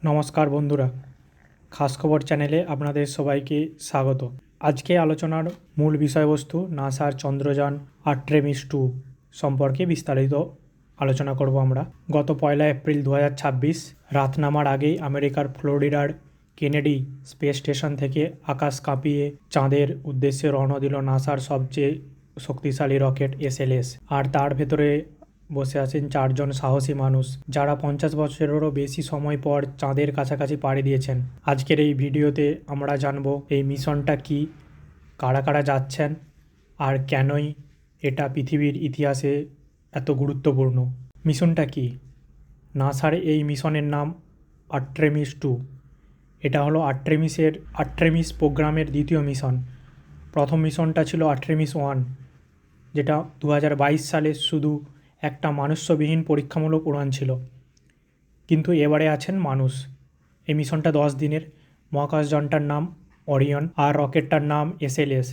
নমস্কার বন্ধুরা, খাস খবর চ্যানেলে আপনাদের সবাইকে স্বাগত। আজকে আলোচনার মূল বিষয়বস্তু নাসার চন্দ্রযান আর্টেমিস 2 সম্পর্কে বিস্তারিত আলোচনা করব আমরা। গত 1 এপ্রিল 2026 রাত নামার আগেই আমেরিকার ফ্লোরিডার কেনেডি স্পেস স্টেশন থেকে আকাশ কাঁপিয়ে চাঁদের উদ্দেশ্যে রওনা দিল নাসার সবচেয়ে শক্তিশালী রকেট SLS। আর তার ভেতরে বসে আছেন 4জন সাহসী মানুষ, যারা 50 বছরেরও বেশি সময় পর চাঁদের কাছাকাছি পাড়ি দিয়েছেন। আজকের এই ভিডিওতে আমরা জানব এই মিশনটা কি, কারা কারা যাচ্ছেন, আর কেনই এটা পৃথিবীর ইতিহাসে এত গুরুত্বপূর্ণ। মিশনটা কি? নাসার এই মিশনের নাম আর্টেমিস 2। এটা হলো আর্টেমিস প্রোগ্রামের দ্বিতীয় মিশন। প্রথম মিশনটা ছিল আর্টেমিস 1, যেটা 2022 সালে শুধু একটা মনুষ্যবিহীন পরীক্ষামূলক উড়ান ছিল। কিন্তু এবারে আছেন মানুষ। এই মিশনটা 10 দিনের। মহাকাশযানটার নাম ওরিয়ন আর রকেটটার নাম SLS,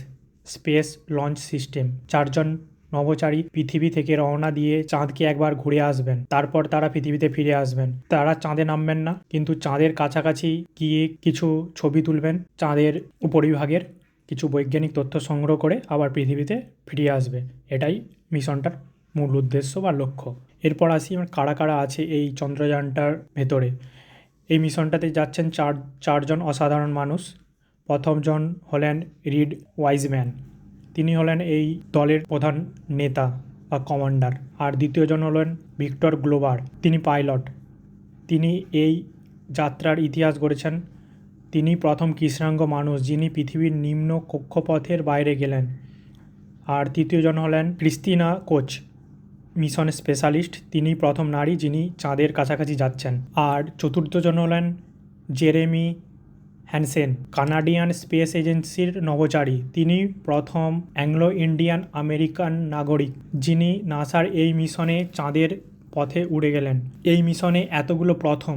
স্পেস লঞ্চ সিস্টেম। 4জন নভোচারী পৃথিবী থেকে রওনা দিয়ে চাঁদকে একবার ঘুরে আসবেন, তারপর তারা পৃথিবীতে ফিরে আসবেন। তারা চাঁদে নামবেন না, কিন্তু চাঁদের কাছাকাছি গিয়ে কিছু ছবি তুলবেন, চাঁদের উপরিভাগের কিছু বৈজ্ঞানিক তথ্য সংগ্রহ করে আবার পৃথিবীতে ফিরে আসবে। এটাই মিশনটার মূল উদ্দেশ্য বা লক্ষ্য। এরপর আসি আমার কারা কারা আছে এই চন্দ্রযানটার ভেতরে। এই মিশনটাতে যাচ্ছেন চারজন অসাধারণ মানুষ। প্রথমজন হলেন রিড ওয়াইজম্যান, তিনি হলেন এই দলের প্রধান নেতা বা কমান্ডার। আর দ্বিতীয়জন হলেন ভিক্টর গ্লোবার, তিনি পাইলট। তিনি এই যাত্রার ইতিহাস গড়েছেন। তিনি প্রথম কৃষ্ণাঙ্গ মানুষ যিনি পৃথিবীর নিম্ন কক্ষপথের বাইরে গেলেন। আর তৃতীয়জন হলেন ক্রিস্টিনা কোচ, মিশন স্পেশালিস্ট। তিনি প্রথম নারী যিনি চাঁদের কাছাকাছি যাচ্ছেন। আর চতুর্থজন হলেন জেরেমি হ্যানসেন, কানাডিয়ান স্পেস এজেন্সির নভোচারী। তিনি প্রথম অ্যাংলো ইন্ডিয়ান আমেরিকান নাগরিক যিনি নাসার এই মিশনে চাঁদের পথে উড়ে গেলেন। এই মিশনে এতগুলো প্রথম,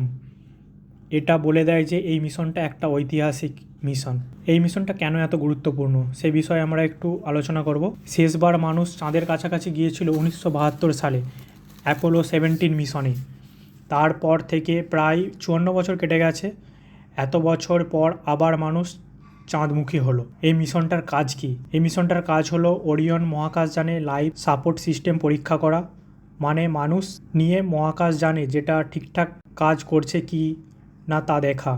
এটা বলে দেয় যে এই মিশনটা একটা ঐতিহাসিক মিশন। এই মিশনটা কেন এত গুরুত্বপূর্ণ সে বিষয়ে আমরা একটু আলোচনা করব। শেষবার মানুষ চাঁদের কাছাকাছি গিয়েছিল 1972 সালে অ্যাপোলো 17 মিশনে। তারপর থেকে প্রায় 54 বছর কেটে গেছে। এত বছর পর আবার মানুষ চাঁদমুখী হলো। এই মিশনটার কাজ কি? এই মিশনটার কাজ হলো ওরিয়ন মহাকাশযানে লাইফ সাপোর্ট সিস্টেম পরীক্ষা করা, মানে মানুষ নিয়ে মহাকাশযানে যেটা ঠিকঠাক কাজ করছে কি না তা দেখা।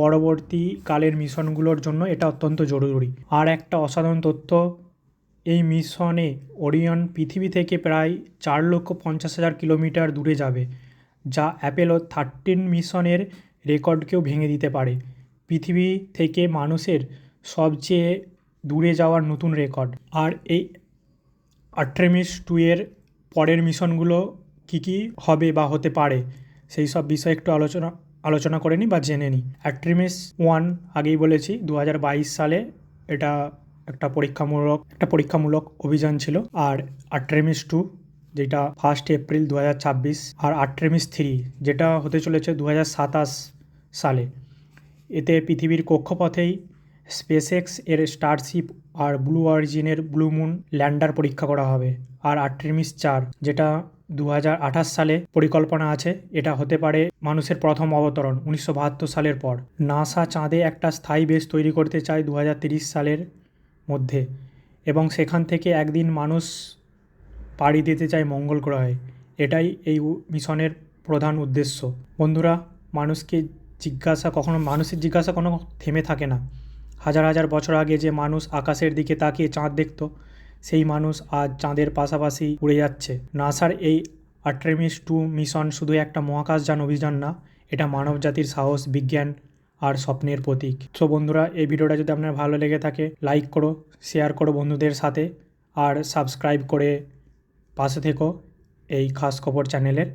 পরবর্তীকালের মিশনগুলোর জন্য এটা অত্যন্ত জরুরি। আর একটা অসাধারণ তথ্য, এই মিশনে ওরিয়ন পৃথিবী থেকে প্রায় 4,50,000 কিলোমিটার দূরে যাবে, যা অ্যাপোলো 13 মিশনের রেকর্ডকেও ভেঙে দিতে পারে। পৃথিবী থেকে মানুষের সবচেয়ে দূরে যাওয়ার নতুন রেকর্ড। আর এই আর্টেমিস 2 এর পরের মিশনগুলো কী কী হবে বা হতে পারে সেই সব বিষয়ে একটু আলোচনা করে নিই বা জেনে নিই। আর্টেমিস 1 আগেই বলেছি 2022 সালে এটা একটা পরীক্ষামূলক অভিযান ছিল। আর আর্টেমিস 2 যেটা 1 এপ্রিল 2026, আর আর্টেমিস 3 যেটা হতে চলেছে 2027 সালে। এতে পৃথিবীর কক্ষপথেই স্পেসএক্স এর স্টারশিপ আর ব্লু অরিজিনের ব্লু মুন ল্যান্ডার পরীক্ষা করা হবে। আর আর্টেমিস 4 যেটা 2028 সালে পরিকল্পনা আছে, এটা হতে পারে মানুষের প্রথম অবতরণ 1972 সালের পর। নাসা চাঁদে একটা স্থায়ী বেস তৈরি করতে চায় 2030 সালের মধ্যে, এবং সেখান থেকে একদিন মানুষ পাড়ি দিতে চায় মঙ্গল গ্রহে। এটাই এই মিশনের প্রধান উদ্দেশ্য। বন্ধুরা, মানুষের জিজ্ঞাসা কোনো থেমে থাকে না। হাজার হাজার বছর আগে যে মানুষ আকাশের দিকে তাকিয়ে চাঁদ দেখত, সেই মানুষ আজ চাঁদের পাশাপাশি উড়ে যাচ্ছে। নাসার এই আর্টেমিস 2 মিশন শুধু একটা মহাকাশযান অভিযান না, এটা মানবজাতির সাহস, বিজ্ঞান আর স্বপ্নের প্রতীক। তো বন্ধুরা, এই ভিডিওটা যদি আপনার ভালো লেগে থাকে লাইক করো, শেয়ার করো বন্ধুদের সাথে, আর সাবস্ক্রাইব করে পাশে থেকো এই খাস খবর চ্যানেলের।